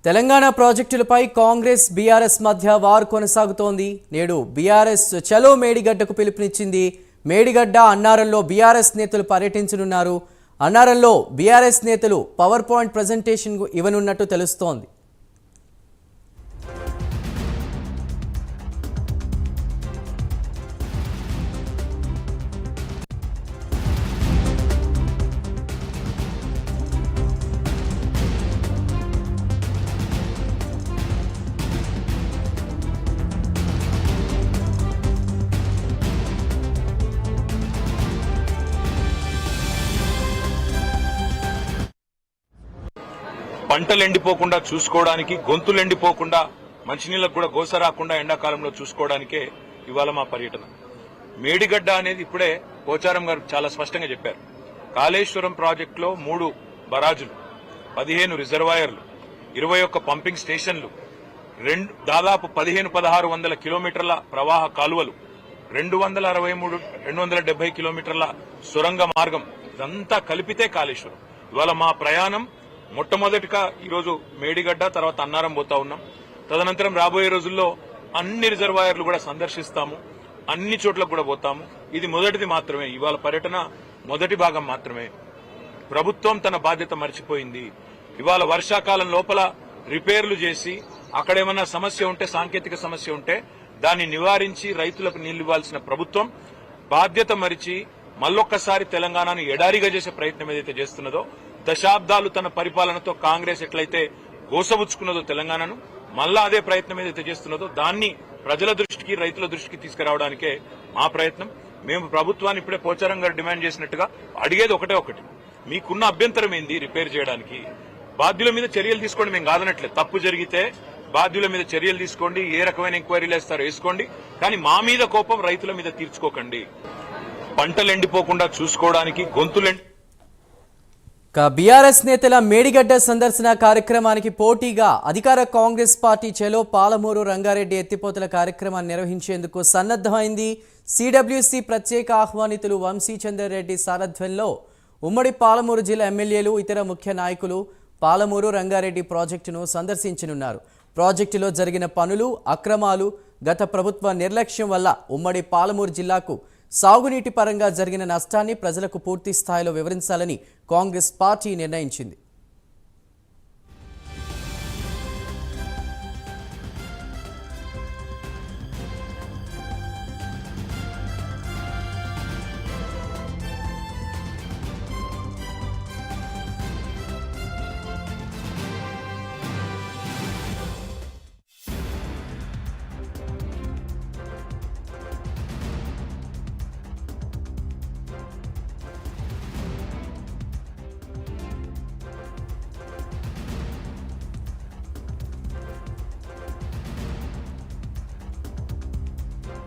తెలంగాణ ప్రాజెక్టులపై కాంగ్రెస్ బీఆర్ఎస్ మధ్య వార్ కొనసాగుతోంది. నేడు బీఆర్ఎస్ చలో మేడిగడ్డకు పిలుపునిచ్చింది. మేడిగడ్డ అన్నారంలో బీఆర్ఎస్ నేతలు పర్యటించనున్నారు. అన్నారంలో బీఆర్ఎస్ నేతలు పవర్ పాయింట్ ప్రెజెంటేషన్ ఇవ్వనున్నట్టు తెలుస్తోంది. పంటలు ఎండిపోకుండా చూసుకోవడానికి, గొంతులు ఎండిపోకుండా, మంచినీళ్ళకు కూడా గోస రాకుండా ఎండాకాలంలో చూసుకోవడానికే ఇవాళ మా పర్యటన. మేడిగడ్డ అనేది ఇప్పుడే పోచారం గారు చాలా స్పష్టంగా చెప్పారు. కాళేశ్వరం ప్రాజెక్టులో 3 బరాజులు, 15 రిజర్వాయర్లు, 21 పంపింగ్ స్టేషన్లు, దాదాపు 1500-1600 కిలోమీటర్ల ప్రవాహ కాలువలు, 270 కిలోమీటర్ల సొరంగ మార్గం, ఇదంతా కలిపితే కాళేశ్వరం. ఇవాళ మా ప్రయాణం మొట్టమొదటిగా ఈరోజు మేడిగడ్డ, తర్వాత అన్నారం పోతా ఉన్నాం. తదనంతరం రాబోయే రోజుల్లో అన్ని రిజర్వాయర్లు కూడా సందర్శిస్తాము, అన్ని చోట్లకు కూడా పోతాము. ఇది మొదటిది మాత్రమే, ఇవాళ పర్యటన మొదటి భాగం మాత్రమే. ప్రభుత్వం తన బాధ్యత మర్చిపోయింది. ఇవాళ వర్షాకాలం లోపల రిపేర్లు చేసి అక్కడేమన్నా సమస్య ఉంటే, సాంకేతిక సమస్య ఉంటే దాన్ని నివారించి రైతులకు నీళ్లు ఇవ్వాల్సిన ప్రభుత్వం బాధ్యత మరిచి మళ్ళొక్కసారి తెలంగాణను ఎడారిగా చేసే ప్రయత్నం ఏదైతే చేస్తున్నదో, దశాబ్దాలు తన పరిపాలనతో కాంగ్రెస్ ఎట్లయితే గోసబుచ్చుకున్నదో తెలంగాణను, మళ్ళా అదే ప్రయత్నం ఏదైతే చేస్తున్నదో దాన్ని ప్రజల దృష్టికి, రైతుల దృష్టికి తీసుకురావడానికే మా ప్రయత్నం. మేము ప్రభుత్వాన్ని ఇప్పుడే పోచారం గారు డిమాండ్ చేసినట్టుగా అడిగేది ఒకటి, మీకున్న అభ్యంతరం ఏంది రిపేర్ చేయడానికి? బాధ్యుల మీద చర్యలు తీసుకోండి, మేము కాదనట్లేదు. తప్పు జరిగితే బాధ్యుల మీద చర్యలు తీసుకోండి, ఏ రకమైన ఎంక్వైరీలు వేస్తారో వేసుకోండి, కానీ మా మీద కోపం రైతుల మీద తీర్చుకోకండి. పంటలు ఎండిపోకుండా చూసుకోవడానికి, గొంతులు బీఆర్ఎస్ నేతల మేడిగడ్డ సందర్శన కార్యక్రమానికి పోటీగా అధికార కాంగ్రెస్ పార్టీ చెలో పాలమూరు రంగారెడ్డి ఎత్తిపోతల కార్యక్రమాన్ని నిర్వహించేందుకు సన్నద్దమైంది. సిడబ్ల్యూసీ ప్రత్యేక ఆహ్వానితులు వంశీచందర్ రెడ్డి సారథ్యంలో ఉమ్మడి పాలమూరు జిల్లా ఎమ్మెల్యేలు, ఇతర ముఖ్య నాయకులు పాలమూరు రంగారెడ్డి ప్రాజెక్టును సందర్శించనున్నారు. ప్రాజెక్టులో జరిగిన పనులు, అక్రమాలు, గత ప్రభుత్వ నిర్లక్ష్యం వల్ల ఉమ్మడి పాలమూరు జిల్లాకు సాగునీటి పరంగా జరిగిన నష్టాన్ని ప్రజలకు పూర్తి స్థాయిలో వివరించాలని కాంగ్రెస్ పార్టీ నిర్ణయించింది.